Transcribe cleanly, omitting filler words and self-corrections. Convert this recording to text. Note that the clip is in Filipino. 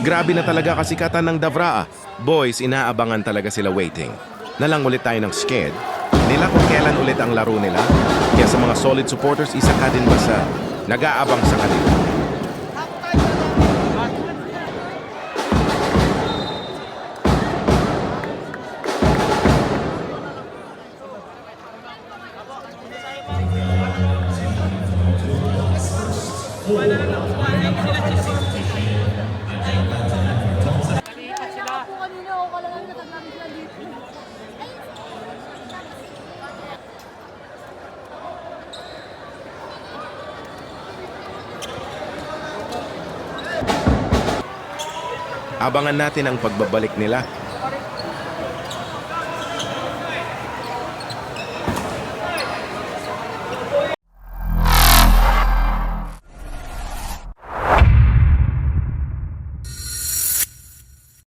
Grabe na talaga kasikatan ng Davraa. Boys, inaabangan talaga sila waiting. Nalang ulit tayo ng sked. Nila kung kailan ulit ang laro nila. Kaya sa mga solid supporters, isa ka din ba sa nag-aabang sa kanila? Abangan natin ang pagbabalik nila